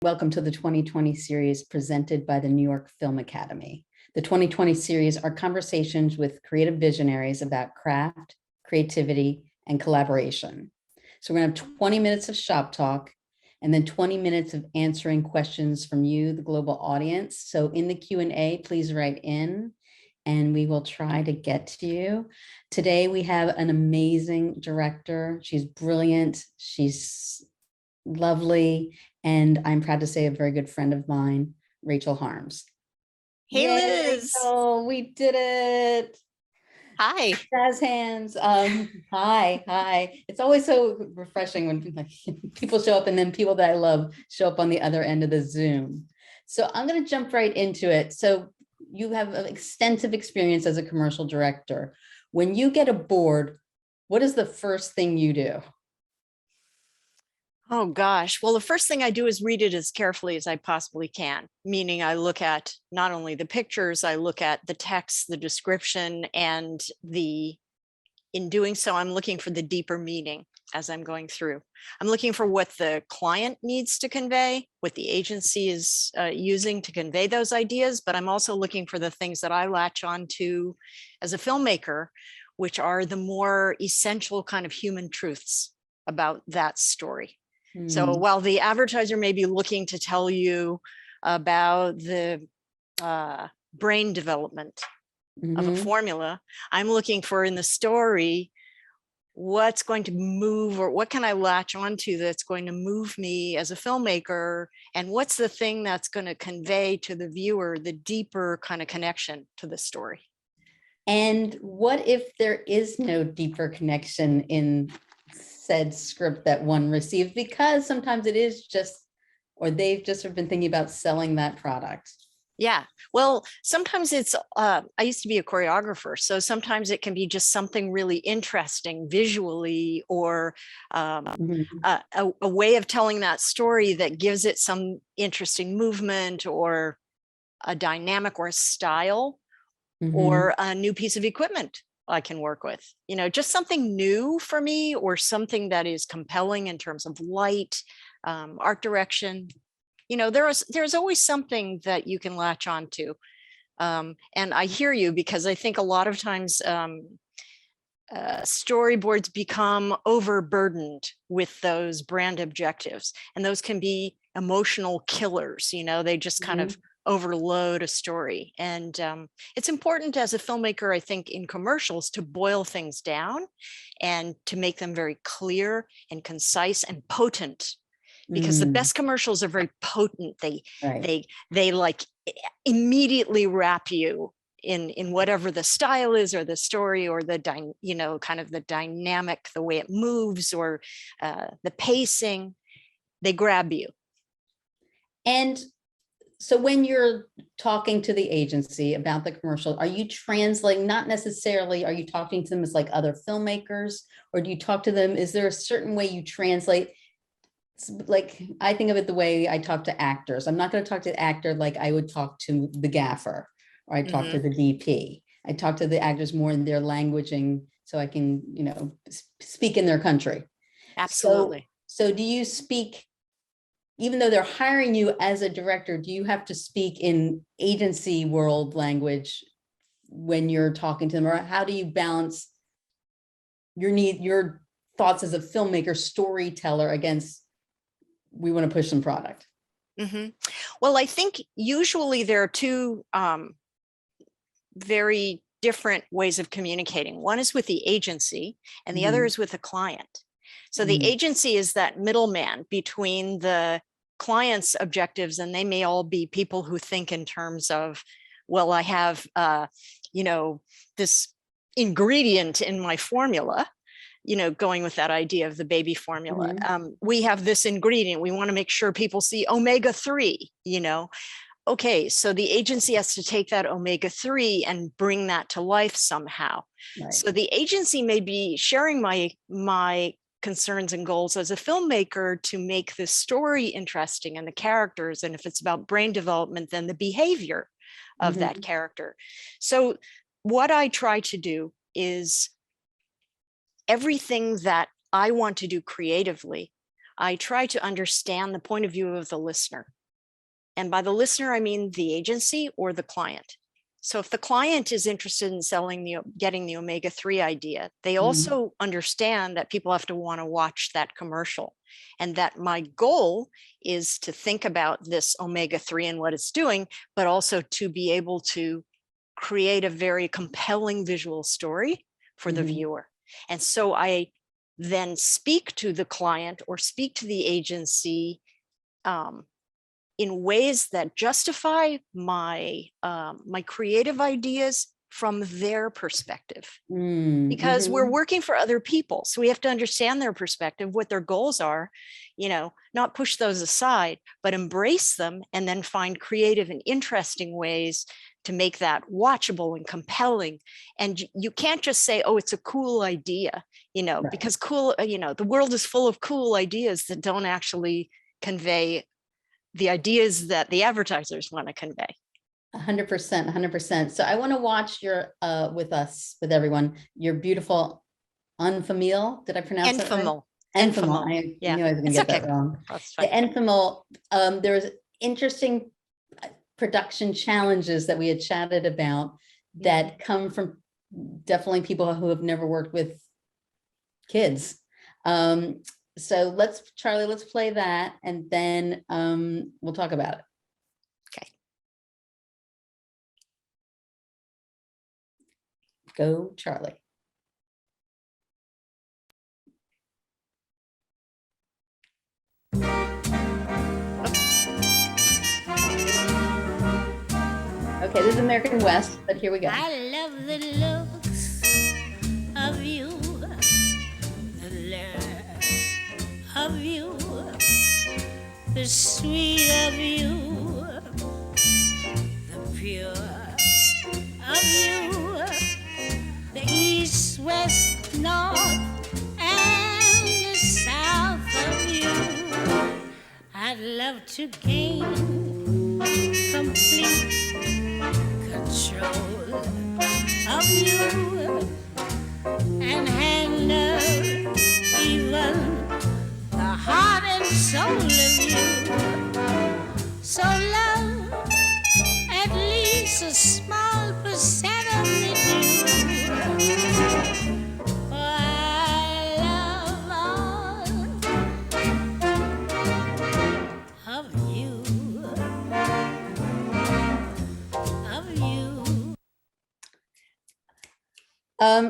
welcome to the 2020 series presented by the New York Film Academy. The 2020 series are conversations with creative visionaries about craft, creativity, and collaboration. So we're going to have 20 minutes of shop talk and then 20 minutes of answering questions from you, the global audience. So in the Q&A, please write in and we will try to get to you. Today, we have an amazing director. She's brilliant. She's lovely. And I'm proud to say a very good friend of mine, Rachel Harms. Hey, Yay, Liz. Rachel, we did it. Hi. Jazz hands. Hi. It's always so refreshing when people show up and then people that I love show up on the other end of the Zoom. So I'm going to jump right into it. So you have an extensive experience as a commercial director. When you get a board, what is the first thing you do? Oh, gosh. Well, the first thing I do is read it as carefully as I possibly can, meaning I look at not only the pictures, I look at the text, the description, and in doing so, I'm looking for the deeper meaning as I'm going through. I'm looking for what the client needs to convey, what the agency is using to convey those ideas, but I'm also looking for the things that I latch on to as a filmmaker, which are the more essential kind of human truths about that story. So while the advertiser may be looking to tell you about the brain development of a formula, I'm looking for in the story, what's going to move or what can I latch onto that's going to move me as a filmmaker? And what's the thing that's going to convey to the viewer the deeper kind of connection to the story? And what if there is no deeper connection in said script that one received, because sometimes it is just, or they've just been thinking about selling that product? Yeah, well, sometimes it's, I used to be a choreographer, so sometimes it can be just something really interesting visually, or a way of telling that story that gives it some interesting movement or a dynamic or a style or a new piece of equipment I can work with, just something new for me, or something that is compelling in terms of light, art direction. There's always something that you can latch on to. And I hear you, because I think a lot of times storyboards become overburdened with those brand objectives, and those can be emotional killers. They just kind of overload a story. And it's important as a filmmaker, I think, in commercials to boil things down and to make them very clear and concise and potent, because the best commercials are very potent. They like immediately wrap you in whatever the style is, or the story, or the kind of the dynamic, the way it moves, or the pacing. They grab you. And so when you're talking to the agency about the commercial, are you translating, not necessarily, are you talking to them as like other filmmakers, or do you talk to them? Is there a certain way you translate? Like, I think of it the way I talk to actors. I'm not going to talk to the actor like I would talk to the gaffer, or I talk to the DP. I talk to the actors more in their languaging, so I can, speak in their country. Absolutely. So do you speak, even though they're hiring you as a director, do you have to speak in agency world language when you're talking to them, or how do you balance your thoughts as a filmmaker, storyteller, against, we want to push some product? Well, I think usually there are two very different ways of communicating. One is with the agency, and the other is with the client. So the agency is that middleman between the client's objectives, and they may all be people who think in terms of, well, I have, this ingredient in my formula, going with that idea of the baby formula. We have this ingredient. We want to make sure people see omega-3, Okay, so the agency has to take that omega-3 and bring that to life somehow. Right. So the agency may be sharing my concerns and goals as a filmmaker to make the story interesting, and the characters, and if it's about brain development, then the behavior of that character. So what I try to do is everything that I want to do creatively, I try to understand the point of view of the listener. And by the listener, I mean the agency or the client. So if the client is interested in getting the omega-3 idea, they also understand that people have to want to watch that commercial, and that my goal is to think about this omega-3 and what it's doing, but also to be able to create a very compelling visual story for the viewer. And so I then speak to the client or speak to the agency in ways that justify my my creative ideas from their perspective, because we're working for other people. So we have to understand their perspective, what their goals are, you know, not push those aside, but embrace them, and then find creative and interesting ways to make that watchable and compelling. And you can't just say, oh, it's a cool idea, you know, because cool, you know, the world is full of cool ideas that don't actually convey the ideas that the advertisers want to convey. 100%, 100%. So I want to watch your, with everyone, your beautiful Enfamil. Did I pronounce that right? Enfamil. I knew I was going to get that wrong. The Enfamil, there's interesting production challenges that we had chatted about that come from definitely people who have never worked with kids. So Charlie, let's play that, and then we'll talk about it. Okay. Go, Charlie. Okay, this is American West, but here we go. I love the looks of you, the love of you, the sweet of you, the pure of you, the east, west, north, and the south of you. I'd love to gain complete control of you and handle even the heart and soul of you. So love at least a small percent of me do. For I love all of you.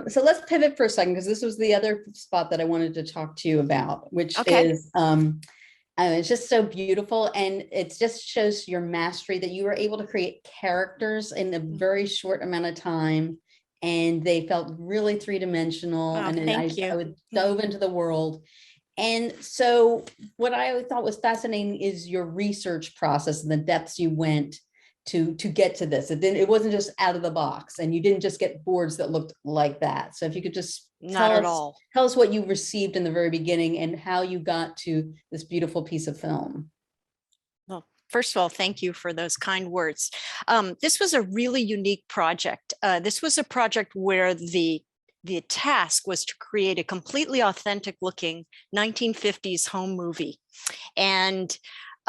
So let's pivot for a second, because this was the other spot that I wanted to talk to you about, which is, it's just so beautiful. And it just shows your mastery that you were able to create characters in a very short amount of time. And they felt really three-dimensional. And I would dove into the world. And so what I thought was fascinating is your research process and the depths you went to get to this. It wasn't just out of the box, and you didn't just get boards that looked like that. So if you could just tell us what you received in the very beginning and how you got to this beautiful piece of film. Well, first of all, thank you for those kind words. This was a really unique project. This was a project where the task was to create a completely authentic looking 1950s home movie. And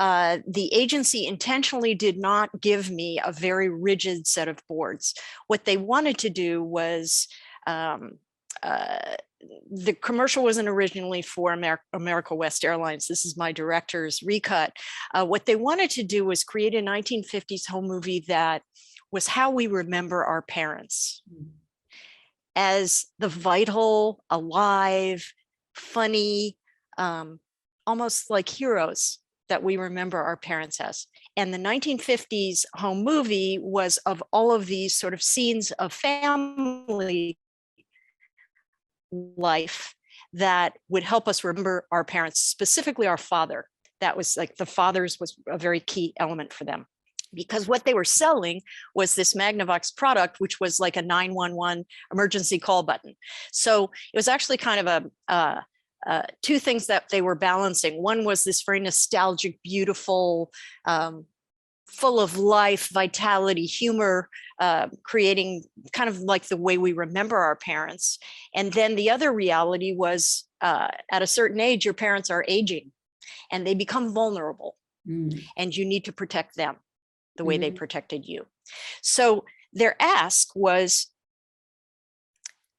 the agency intentionally did not give me a very rigid set of boards. What they wanted to do was, the commercial wasn't originally for America West Airlines. This is my director's recut. What they wanted to do was create a 1950s home movie that was how we remember our parents, as the vital, alive, funny, almost like heroes that we remember our parents as. And the 1950s home movie was of all of these sort of scenes of family life that would help us remember our parents, specifically our father. That was like, the fathers was a very key element for them, because what they were selling was this Magnavox product, which was like a 911 emergency call button. So it was actually kind of two things that they were balancing. One was this very nostalgic, beautiful, full of life, vitality, humor, creating kind of like the way we remember our parents. And then the other reality was, at a certain age, your parents are aging and they become vulnerable. and you need to protect them the way they protected you. So their ask was,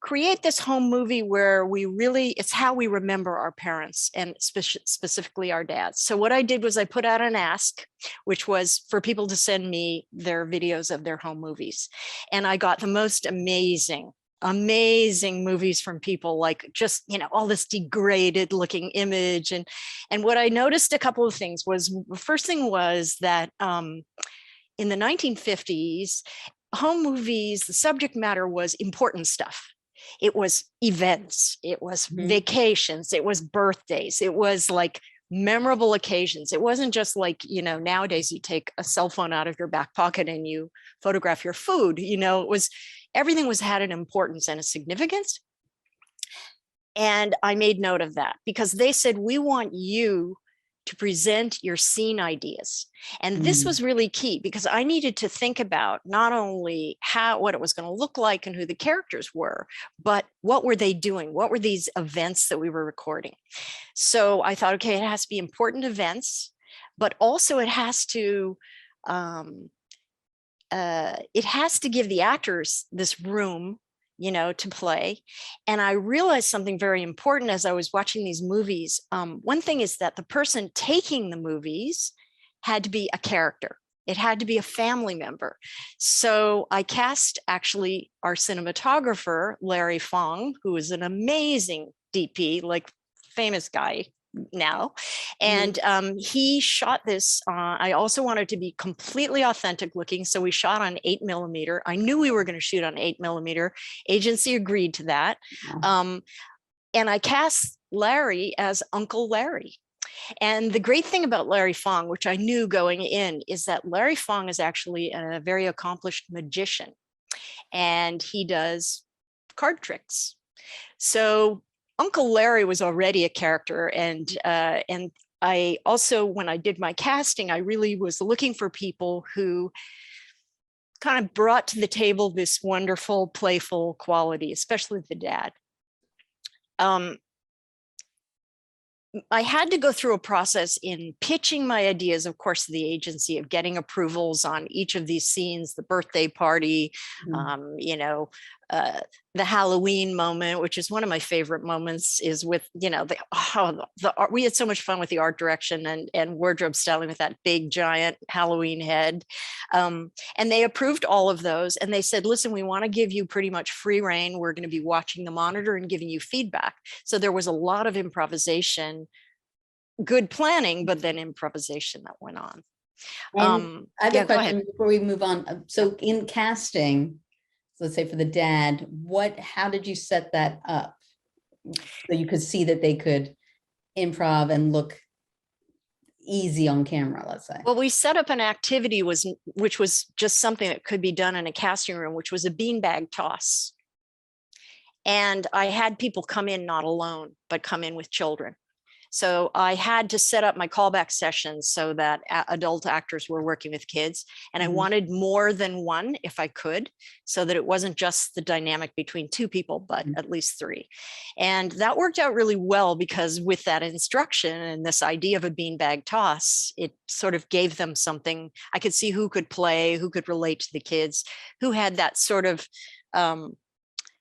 create this home movie where it's how we remember our parents, and specifically our dads. So what I did was I put out an ask, which was for people to send me their videos of their home movies. And I got the most amazing movies from people, like just, all this degraded looking image. And what I noticed, a couple of things was, the first thing was that in the 1950s, home movies, the subject matter was important stuff. It was events, it was vacations, it was birthdays, it was like memorable occasions. It wasn't just like, nowadays you take a cell phone out of your back pocket and you photograph your food. Everything had an importance and a significance. And I made note of that, because they said, we want you to present your scene ideas. And this was really key, because I needed to think about not only what it was going to look like and who the characters were, but what were they doing? What were these events that we were recording? So I thought, okay, it has to be important events, but also it has to give the actors this room, to play. And I realized something very important as I was watching these movies. One thing is that the person taking the movies had to be a character. It had to be a family member. So I cast actually our cinematographer, Larry Fong, who is an amazing DP, like famous guy now. And he shot this. I also wanted to be completely authentic looking. So we shot on 8mm. I knew we were going to shoot on 8mm. Agency agreed to that. And I cast Larry as Uncle Larry. And the great thing about Larry Fong, which I knew going in, is that Larry Fong is actually a very accomplished magician, and he does card tricks. So Uncle Larry was already a character, and I also, when I did my casting, I really was looking for people who kind of brought to the table this wonderful, playful quality, especially the dad. I had to go through a process in pitching my ideas, of course, to the agency, of getting approvals on each of these scenes, the birthday party, the Halloween moment, which is one of my favorite moments, is with, we had so much fun with the art direction and wardrobe styling with that big giant Halloween head. And they approved all of those. And they said, listen, we want to give you pretty much free reign. We're going to be watching the monitor and giving you feedback. So there was a lot of improvisation, good planning, but then improvisation that went on. And I have a question before we move on. So in casting, let's say for the dad, how did you set that up so you could see that they could improv and look easy on camera, let's say? Well, we set up an activity which was just something that could be done in a casting room, which was a beanbag toss. And I had people come in not alone, but come in with children. So I had to set up my callback sessions so that adult actors were working with kids. And I wanted more than one if I could, so that it wasn't just the dynamic between two people, but at least three. And that worked out really well, because with that instruction and this idea of a beanbag toss, it sort of gave them something. I could see who could play, who could relate to the kids, who had that sort of,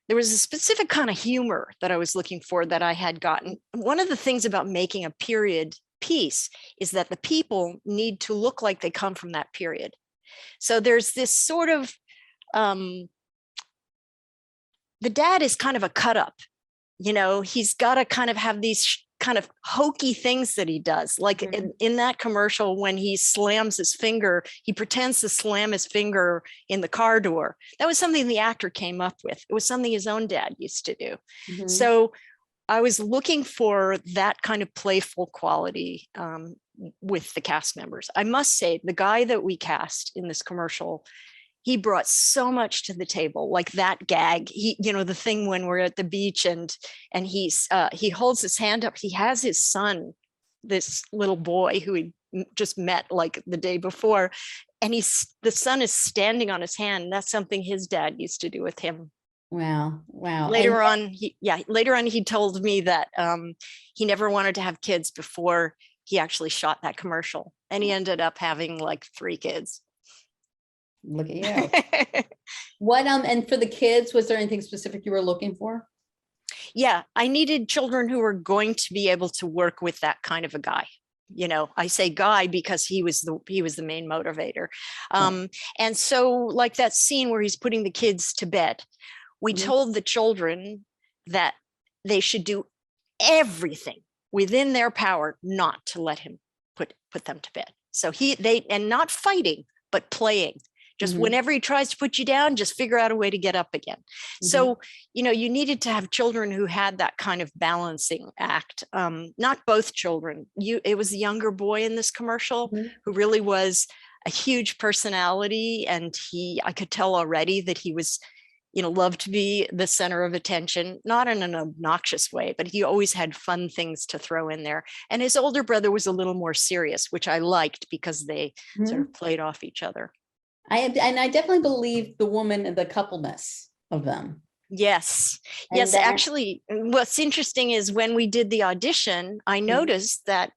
there was a specific kind of humor that I was looking for that I had gotten. One of the things about making a period piece is that the people need to look like they come from that period. So there's this sort of, the dad is kind of a cut up, he's got to kind of have these kind of hokey things that he does. Like in that commercial, when he slams his finger, he pretends to slam his finger in the car door. That was something the actor came up with. It was something his own dad used to do. So I was looking for that kind of playful quality with the cast members. I must say, the guy that we cast in this commercial, he brought so much to the table, like that gag. The thing when we're at the beach and he holds his hand up. He has his son, this little boy who he just met like the day before, and the son is standing on his hand. That's something his dad used to do with him. Wow. Later on, he told me that he never wanted to have kids before he actually shot that commercial, and he ended up having like 3 kids. Look at you. What and for the kids, was there anything specific you were looking for? Yeah, I needed children who were going to be able to work with that kind of a guy. You know, I say guy because he was the main motivator. And so like that scene where he's putting the kids to bed, we told the children that they should do everything within their power not to let him put them to bed. So and not fighting, but playing. Just whenever he tries to put you down, just figure out a way to get up again. So, you know, you needed to have children who had that kind of balancing act. Not both children. It was the younger boy in this commercial who really was a huge personality. And I could tell already that he was, you know, loved to be the center of attention, not in an obnoxious way, but he always had fun things to throw in there. And his older brother was a little more serious, which I liked because they sort of played off each other. I definitely believe the woman and the coupleness of them. Yes. Yes. Actually, what's interesting is when we did the audition, I noticed that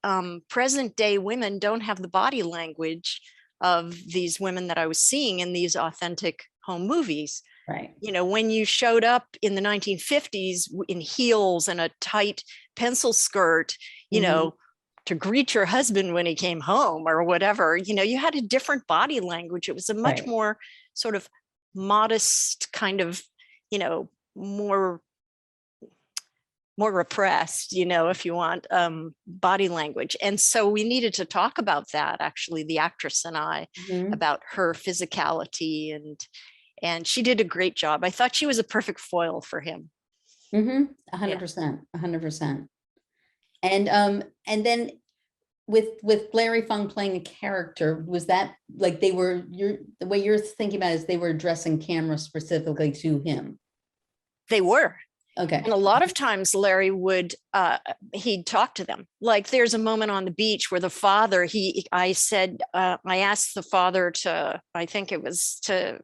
present day women don't have the body language of these women that I was seeing in these authentic home movies. Right. You know, when you showed up in the 1950s in heels and a tight pencil skirt, you know, to greet your husband when he came home or whatever, you know, you had a different body language. It was a much more sort of modest kind of, you know, more repressed, you know, if you want, body language. And so we needed to talk about that, actually, the actress and I, about her physicality, and she did a great job. I thought she was a perfect foil for him. 100%, 100%. And then with Larry Fung playing a character, was that like the way you're thinking about it is they were addressing camera specifically to him? They were. Okay. And a lot of times Larry would, he'd talk to them. Like there's a moment on the beach where the father, I asked the father to, I think it was to,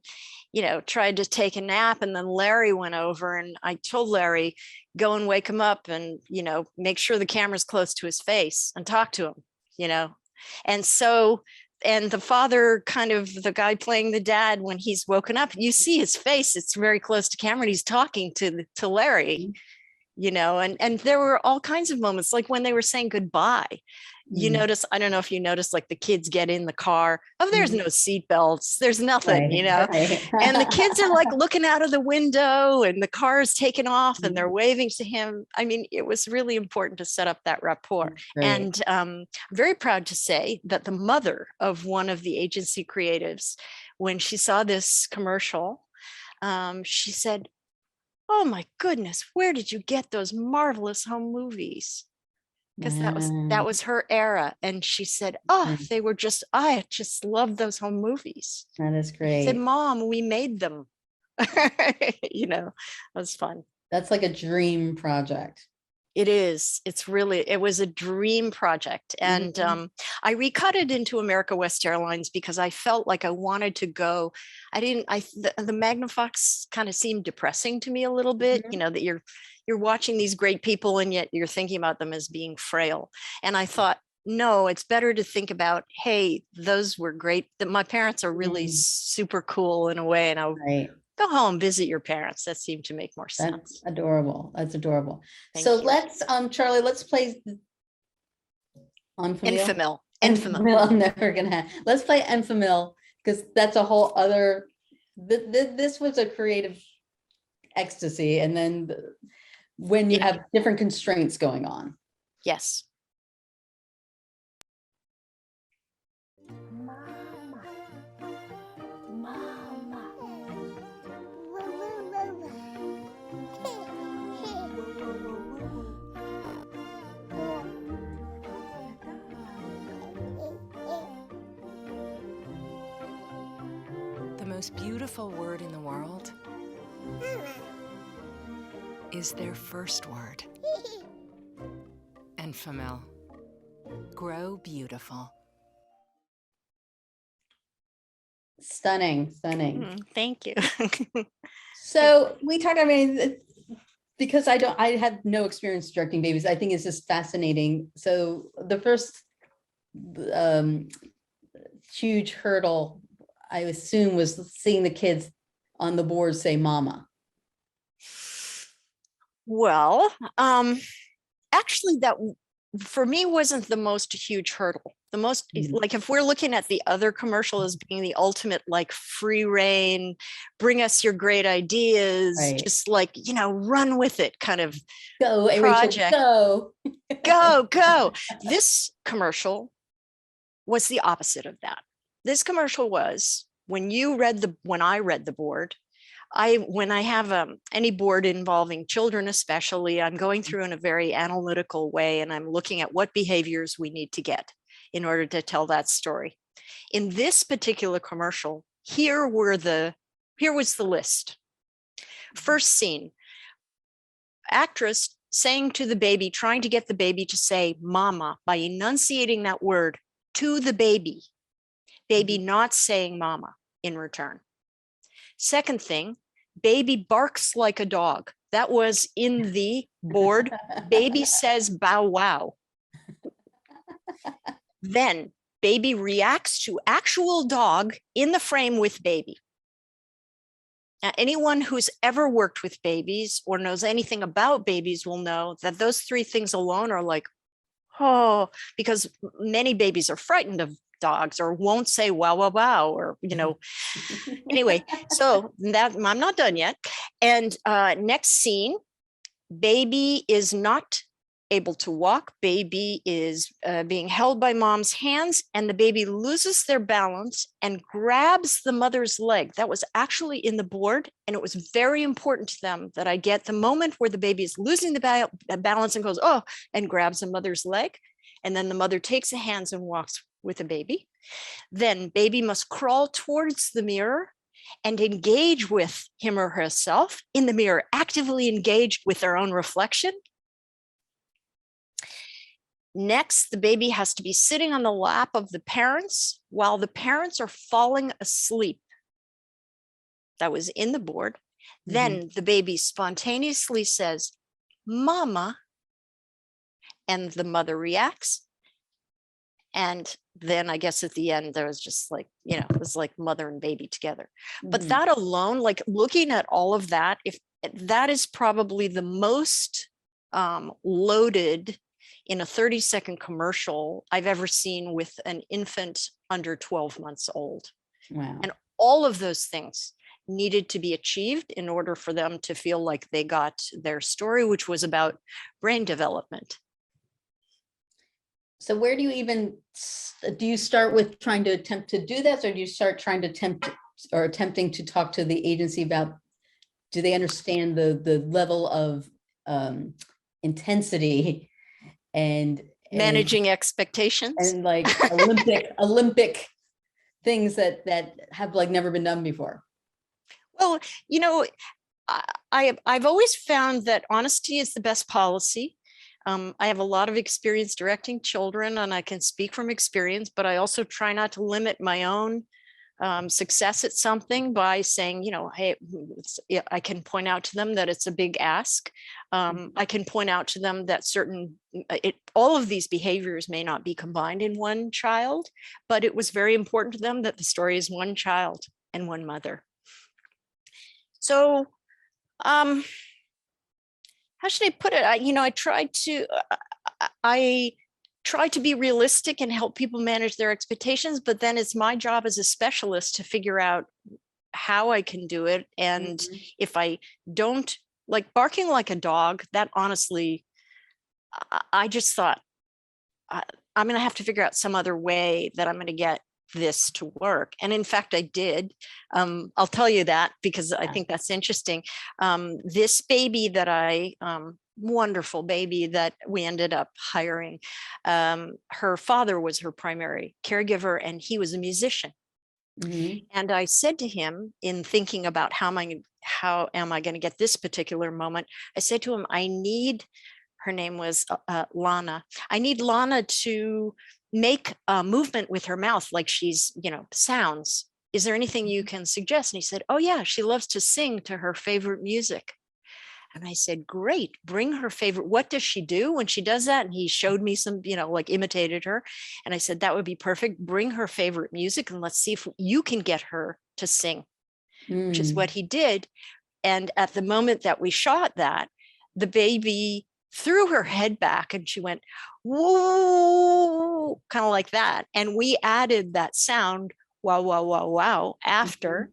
you know, tried to take a nap, and then Larry went over, and I told Larry, go and wake him up and, you know, make sure the camera's close to his face and talk to him, you know. And so, and the father, kind of the guy playing the dad, when he's woken up, you see his face, it's very close to camera, and he's talking to Larry, you know. And there were all kinds of moments, like when they were saying goodbye. You notice, I don't know if you noticed, like the kids get in the car. Oh, there's no seat belts. There's nothing, you know, and the kids are like looking out of the window, and the car is taken off and they're waving to him. I mean, it was really important to set up that rapport. And I'm very proud to say that the mother of one of the agency creatives, when she saw this commercial, she said, oh my goodness, where did you get those marvelous home movies? Because that was her era. And she said, oh, I just love those home movies. That is great. She said, Mom, we made them. You know, it was fun. That's like a dream project. It is. It was a dream project. And I recut it into America West Airlines because I felt like I wanted to go. The Magnifox kind of seemed depressing to me a little bit, you know, that you're watching these great people and yet you're thinking about them as being frail. And I thought, no, it's better to think about, hey, those were great. That my parents are really super cool in a way. And I'll go home, visit your parents. That seemed to make more sense. That's adorable. That's adorable. Thank so you. Let's, Charlie, let's play Enfamil. I'm never gonna have. Let's play Enfamil, because that's a whole other. This was a creative ecstasy, and then when you have different constraints going on. Yes. The most beautiful word in the world is their first word. Enfamil. Grow beautiful. Stunning. Thank you. So we talked, I mean, because I had no experience directing babies, I think it's just fascinating. So the first huge hurdle, I assume, was seeing the kids on the board say mama? Well, actually, that for me wasn't the most huge hurdle. The most, like, if we're looking at the other commercial as being the ultimate, like, free reign, bring us your great ideas, Right. just like, run with it kind of Go, project. Rachel, Go, go. This commercial was the opposite of that. This commercial was when I read the board, when I have any board involving children, especially, I'm going through in a very analytical way, and I'm looking at what behaviors we need to get in order to tell that story. In this particular commercial, here was the list. First scene, actress saying to the baby, trying to get the baby to say mama by enunciating that word to the baby not saying mama in return. Second thing, baby barks like a dog. That was in the board. Baby says bow wow. Then baby reacts to actual dog in the frame with baby. Now, anyone who's ever worked with babies or knows anything about babies will know that those three things alone are like, oh, because many babies are frightened of dogs or won't say wow, wow, wow, or, anyway, so that I'm not done yet. And next scene, baby is not able to walk. Baby is being held by mom's hands, and the baby loses their balance and grabs the mother's leg. That was actually in the board, and it was very important to them that I get the moment where the baby is losing the balance and goes, oh, and grabs the mother's leg. And then the mother takes the hands and walks with the baby. Then baby must crawl towards the mirror and engage with him or herself in the mirror, actively engaged with their own reflection. Next, the baby has to be sitting on the lap of the parents while the parents are falling asleep. That was in the board. Then the baby spontaneously says, mama, and the mother reacts. And then I guess at the end, there was just like, it was like mother and baby together. But that alone, like looking at all of that, if that is probably the most loaded in a 30-second commercial I've ever seen with an infant under 12 months old. Wow. And all of those things needed to be achieved in order for them to feel like they got their story, which was about brain development. So where do you start with trying to attempt to do this, or do you start trying to attempting to talk to the agency about, do they understand the level of intensity and managing expectations and like Olympic things that have like never been done before? Well, I've always found that honesty is the best policy. I have a lot of experience directing children, and I can speak from experience, but I also try not to limit my own success at something by saying, hey, I can point out to them that it's a big ask. I can point out to them that all of these behaviors may not be combined in one child, but it was very important to them that the story is one child and one mother. So, how should I put it? I try to be realistic and help people manage their expectations, but then it's my job as a specialist to figure out how I can do it. And if I don't, like barking like a dog, that honestly, I just thought, I'm going to have to figure out some other way that I'm going to get this to work. And in fact, I did. I'll tell you that because I think that's interesting. This baby that wonderful baby that we ended up hiring, her father was her primary caregiver, and he was a musician. And I said to him, in thinking about how am I going to get this particular moment, I said to him, her name was Lana. I need Lana to make a movement with her mouth like she's, sounds. Is there anything you can suggest? And he said, oh yeah, she loves to sing to her favorite music. And I said, great, bring her favorite. What does she do when she does that? And he showed me some, like imitated her. And I said, that would be perfect. Bring her favorite music and let's see if you can get her to sing, which is what he did. And at the moment that we shot that, the baby threw her head back and she went, whoa, kind of like that. And we added that sound, wow, wow, wow, wow, after.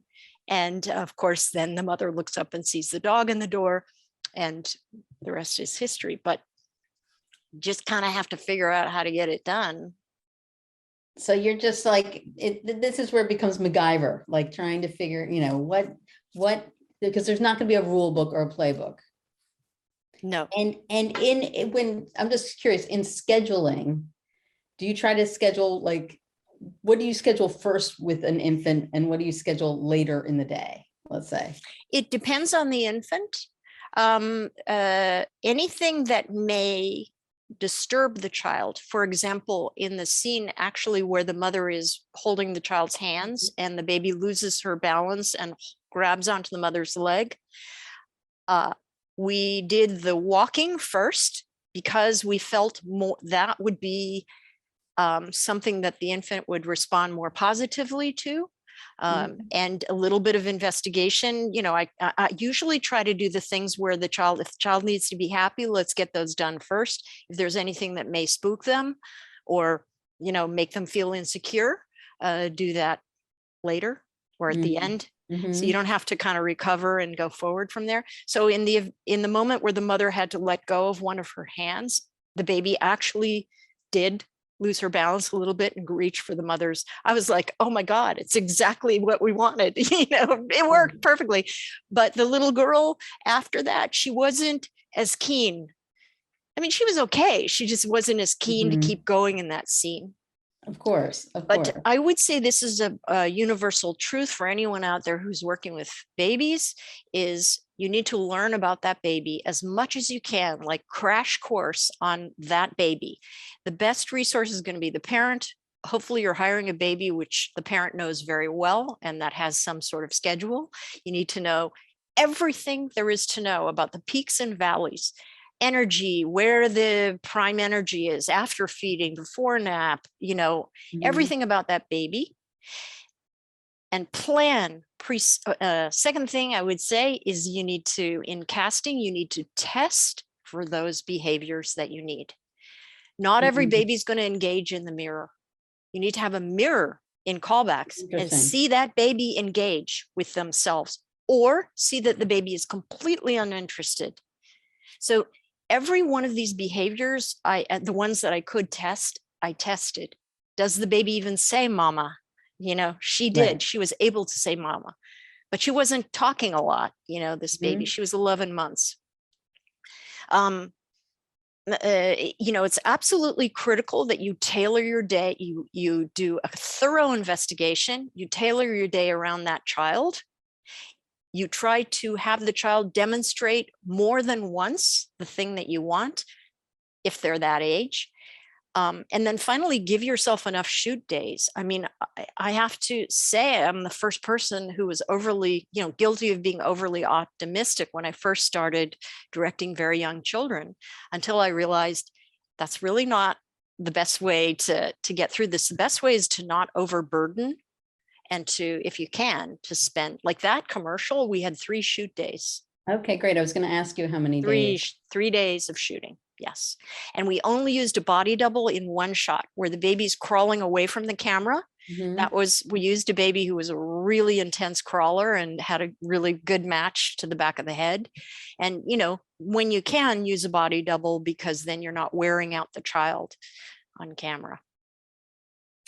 And of course, then the mother looks up and sees the dog in the door, and the rest is history. But just kind of have to figure out how to get it done. So you're just like, this is where it becomes MacGyver, like trying to figure, what, because there's not going to be a rule book or a playbook. No. And when I'm just curious, in scheduling, do you try to schedule, like, what do you schedule first with an infant and what do you schedule later in the day, let's say? It depends on the infant. Anything that may disturb the child, for example, in the scene actually where the mother is holding the child's hands and the baby loses her balance and grabs onto the mother's leg, we did the walking first because we felt more that would be something that the infant would respond more positively to. And a little bit of investigation. I usually try to do the things where if the child needs to be happy, let's get those done first. If there's anything that may spook them or, make them feel insecure, do that later or at the end. So you don't have to kind of recover and go forward from there. So in the moment where the mother had to let go of one of her hands, the baby actually did lose her balance a little bit and reach for the mother's. I was like, oh my God, it's exactly what we wanted. It worked perfectly. But the little girl after that, she wasn't as keen. I mean, she was okay. She just wasn't as keen to keep going in that scene. Of course. But I would say this is a universal truth for anyone out there who's working with babies is you need to learn about that baby as much as you can, like crash course on that baby. The best resource is going to be the parent. Hopefully you're hiring a baby which the parent knows very well and that has some sort of schedule. You need to know everything there is to know about the peaks and valleys, energy, where the prime energy is after feeding, before nap, everything about that baby. And plan. Second thing I would say is you need to, in casting, you need to test for those behaviors that you need. Not every baby is going to engage in the mirror. You need to have a mirror in callbacks and see that baby engage with themselves or see that the baby is completely uninterested. So every one of these behaviors, the ones that I could test, I tested. Does the baby even say mama? She did. Right. She was able to say mama, but she wasn't talking a lot, this baby. She was 11 months. It's absolutely critical that you tailor your day. You do a thorough investigation. You tailor your day around that child. You try to have the child demonstrate more than once the thing that you want, if they're that age. And then finally, give yourself enough shoot days. I mean, I have to say I'm the first person who was overly, guilty of being overly optimistic when I first started directing very young children, until I realized that's really not the best way to get through this. The best way is to not overburden and to, if you can, to spend, like that commercial, we had 3 shoot days. Okay, great. I was going to ask you how many days. 3 days of shooting. Yes. And we only used a body double in one shot where the baby's crawling away from the camera. We used a baby who was a really intense crawler and had a really good match to the back of the head. And, when you can, use a body double because then you're not wearing out the child on camera.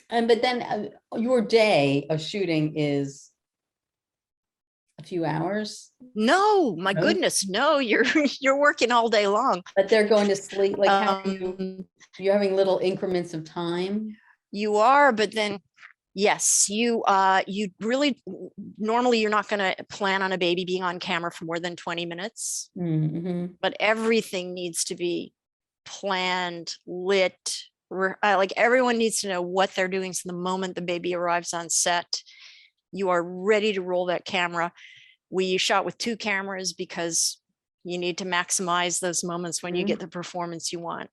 But then your day of shooting is a few hours? No, my goodness, no, you're working all day long. But they're going to sleep. Like how you're having little increments of time? You are, but then yes, you really, normally you're not going to plan on a baby being on camera for more than 20 minutes. But everything needs to be planned, lit. Like everyone needs to know what they're doing. So the moment the baby arrives on set, you are ready to roll that camera. We shot with 2 cameras because, You need to maximize those moments when you get the performance you want.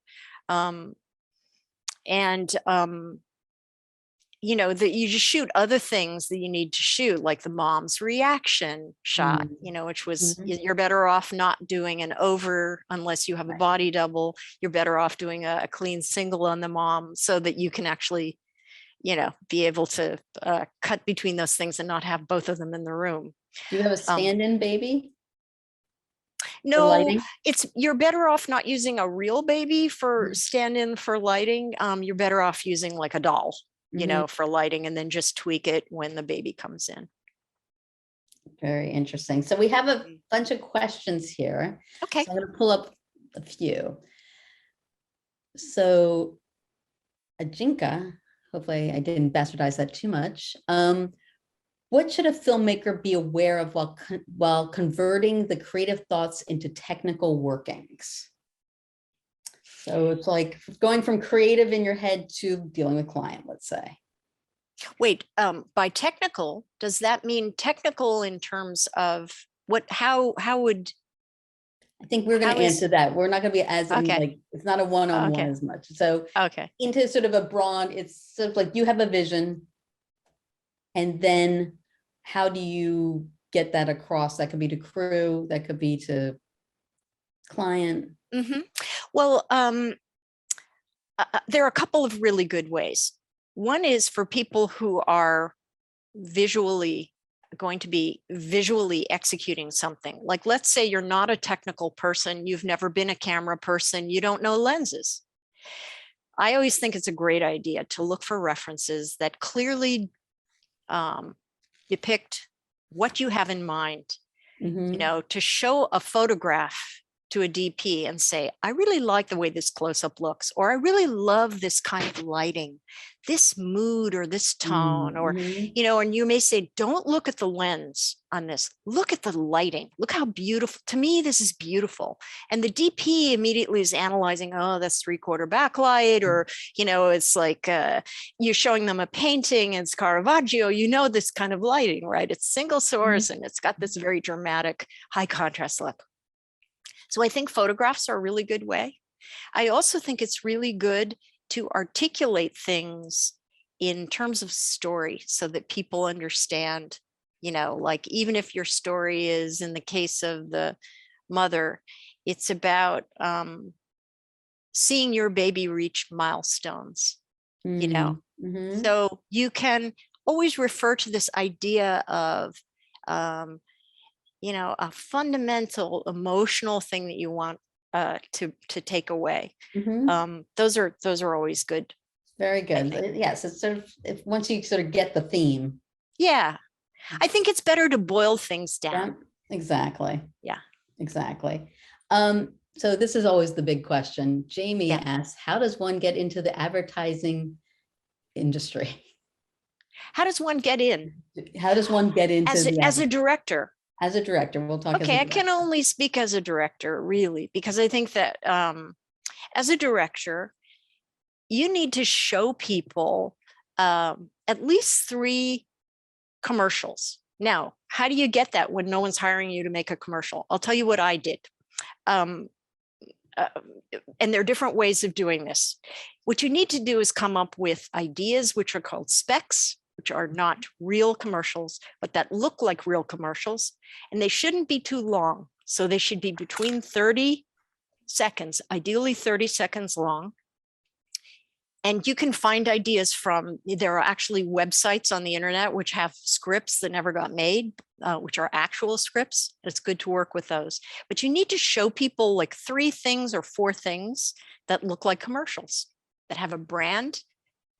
You know, that you just shoot other things that you need to shoot, like the mom's reaction shot, you know, which was, you're better off not doing an over unless you have a body double. You're better off doing a clean single on the mom so that you can actually, you know, be able to cut between those things and not have both of them in the room. Do you have a stand-in baby? No, you're better off not using a real baby for stand-in for lighting. You're better off using like a doll, you know, for lighting, and then just tweak it when the baby comes in. Very interesting. So we have a bunch of questions here. Okay. So I'm going to pull up a few. So Ajinka, hopefully I didn't bastardize that too much. What should a filmmaker be aware of while converting the creative thoughts into technical workings? So it's like going from creative in your head to dealing with client, let's say. Wait, by technical, does that mean technical in terms of what, how would? I think we're going to answer that. We're not going to be as in, like, it's not a one-on-one as much. So into sort of a broad, it's sort of like you have a vision, and then how do you get that across? That could be to crew, that could be to client. Well, there are a couple of really good ways. One is for people who are going to be visually executing something. Like, let's say you're not a technical person, you've never been a camera person, you don't know lenses. I always think it's a great idea to look for references that clearly depict what you have in mind. You know, to show a photograph to a DP and say, I really like the way this close-up looks, or I really love this kind of lighting, this mood or this tone, or, you know, and you may say, don't look at the lens on this, look at the lighting, look how beautiful, to me, this is beautiful. And the DP immediately is analyzing, oh, that's 3/4 backlight, or, you know, it's like you're showing them a painting, it's Caravaggio, you know, this kind of lighting, right? It's single source and it's got this very dramatic high contrast look. So I think photographs are a really good way. I also think it's really good to articulate things in terms of story so that people understand, you know, like even if your story is, in the case of the mother, it's about seeing your baby reach milestones, you know. So you can always refer to this idea of, you know, a fundamental emotional thing that you want to take away. Those are always good. Very good. Yes, it's sort of, once you sort of get the theme. Yeah, I think it's better to boil things down. Exactly. Yeah, exactly. So this is always the big question. Jamie asks, how does one get into the advertising industry? How does one get in? How does one get into as a director? As a director, we'll talk. Okay, I can only speak as a director, really, because I think that as a director, you need to show people at least 3 commercials. Now, how do you get that when no one's hiring you to make a commercial? I'll tell you what I did. And there are different ways of doing this. What you need to do is come up with ideas, which are called specs, which are not real commercials, but that look like real commercials. And they shouldn't be too long. So they should be between 30 seconds, ideally 30 seconds long. And you can find ideas from, there are actually websites on the internet which have scripts that never got made, which are actual scripts. It's good to work with those. But you need to show people like 3 things or 4 things that look like commercials, that have a brand,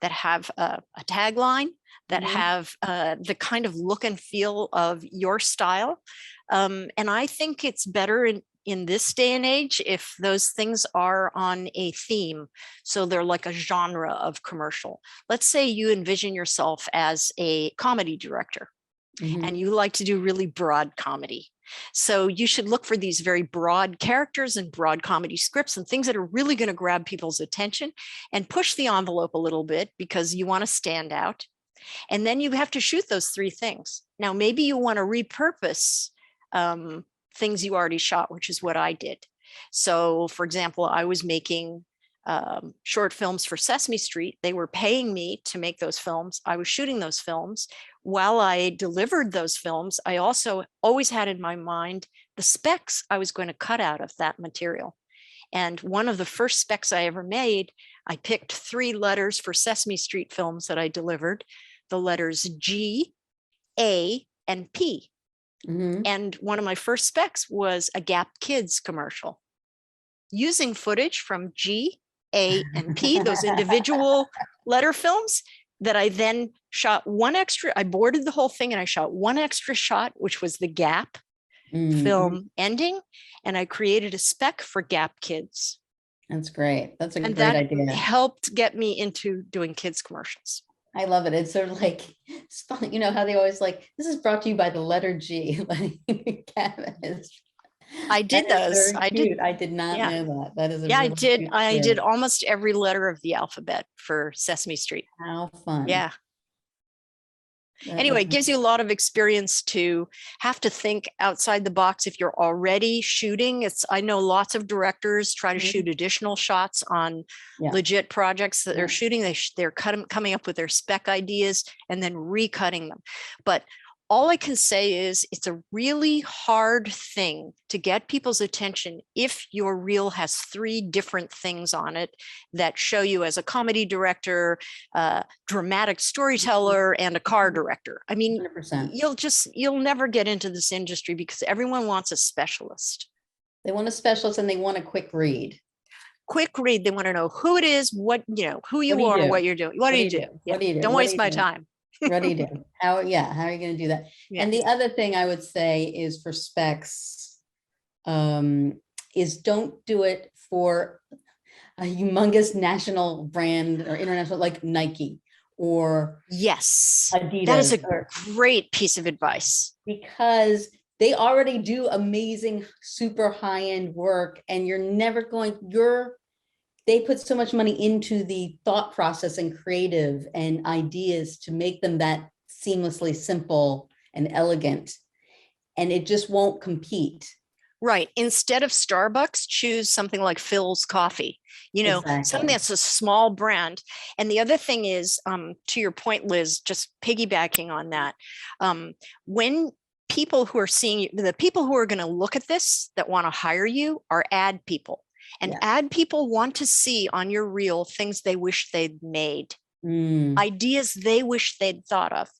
that have a tagline, that have the kind of look and feel of your style. And I think it's better in this day and age if those things are on a theme. So they're like a genre of commercial. Let's say you envision yourself as a comedy director and you like to do really broad comedy. So you should look for these very broad characters and broad comedy scripts and things that are really going to grab people's attention and push the envelope a little bit because you want to stand out. And then you have to shoot those 3 things. Now, maybe you want to repurpose things you already shot, which is what I did. So for example, I was making short films for Sesame Street. They were paying me to make those films. I was shooting those films. While I delivered those films, I also always had in my mind the specs I was going to cut out of that material. And one of the first specs I ever made, I picked 3 letters for Sesame Street films that I delivered, the letters G, A, and P. And one of my first specs was a Gap Kids commercial using footage from G, A, and P, those individual letter films, that I then shot one extra. I boarded the whole thing and I shot one extra shot, which was the Gap film ending. And I created a spec for Gap Kids. That's great. That's a And great that idea. helped get me into doing kids commercials. I love it. It's sort of like, it's fun. You know how they always like, this is brought to you by the letter G. Like, I did those. I did not know that. That is a yeah, really cute I tip. did almost every letter of the alphabet for Sesame Street. How fun. Yeah. That Anyway, is- it gives you a lot of experience to have to think outside the box if you're already shooting. I know lots of directors try to shoot additional shots on Yeah. legit projects that they're Yeah. shooting. They're coming up with their spec ideas and then recutting them. But all I can say is it's a really hard thing to get people's attention if your reel has 3 different things on it that show you as a comedy director, dramatic storyteller, and a car director. I mean, 100%. you'll never get into this industry because everyone wants a specialist. They want a specialist and they want a quick read. Quick read. They want to know who it is, who you do you are, do? what you're doing. What do you do? What do you do? Don't What do waste you my do? time. What do you do? How are you going to do that? Yeah. And the other thing I would say is for specs, is don't do it for a humongous national brand or international, like Nike or Yes, Adidas. that is a or- great piece of advice. because they already do amazing, super high-end work, and they put so much money into the thought process and creative and ideas to make them that seamlessly simple and elegant, and it just won't compete. Right. Instead of Starbucks, choose something like Phil's Coffee, Exactly. something that's a small brand. And the other thing is, to your point, Liz, just piggybacking on that, when people who are seeing you, the people who are going to look at this that want to hire you are ad people. And Yeah. ad people want to see on your reel things they wish they'd made, ideas they wish they'd thought of.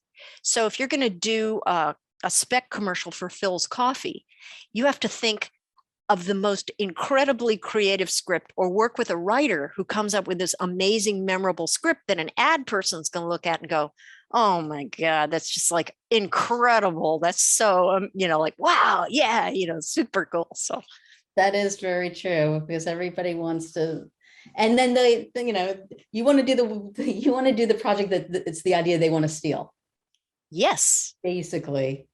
So if you're going to do a spec commercial for Phil's Coffee, you have to think of the most incredibly creative script or work with a writer who comes up with this amazing, memorable script that an ad person's going to look at and go, oh my God, that's just like incredible. That's so, like, wow, yeah, super cool. So That is very true, because everybody wants to, and then you want to do the project that it's the idea they want to steal. yes. Basically.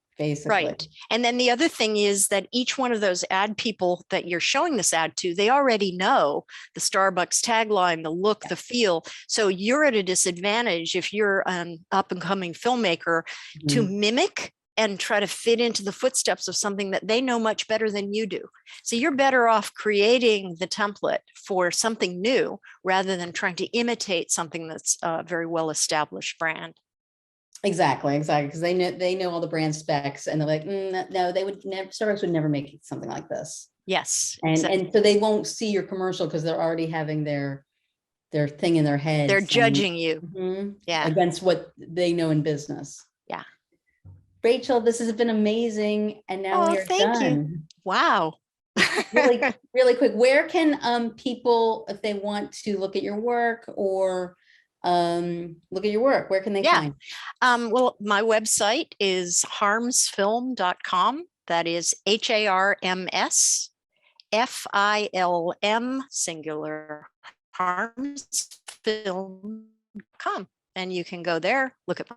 Right. And then the other thing is that each one of those ad people that you're showing this ad to, they already know the Starbucks tagline, the look, the feel. So you're at a disadvantage if you're an up and coming filmmaker to mimic and try to fit into the footsteps of something that they know much better than you do. So you're better off creating the template for something new rather than trying to imitate something that's a very well-established brand. Exactly. Because they know all the brand specs, and they're like, no, they would never, Starbucks would never make something like this. Yes. And so they won't see your commercial because they're already having their thing in their head. They're judging you. Yeah. Against what they know in business. Yeah. Rachel, this has been amazing. And now we are thank done. you. Wow. really quick, where can people, if they want to look at your work or where can they find? Well, my website is harmsfilm.com. That is HARMSFILM singular harmsfilm.com. And you can go there, look at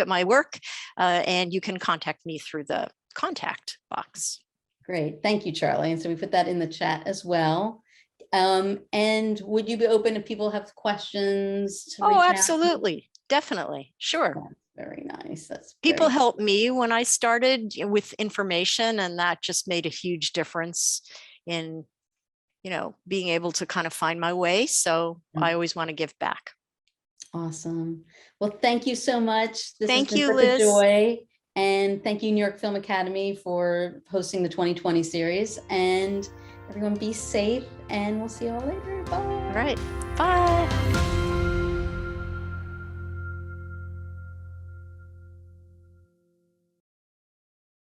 my work, and you can contact me through the contact box. Great. Thank you, Charlie. And so we put that in the chat as well. And would you be open if people have questions? Oh, absolutely. Definitely. Sure. Very nice. That's People very helped me when I started with information, and that just made a huge difference in, being able to kind of find my way. So I always want to give back. awesome. Well, thank you so much. This Thank has been you, such Liz. a joy. And thank you, New York Film Academy, for hosting the 2020 series. And everyone be safe, and we'll see you all later. Bye. All right. Bye.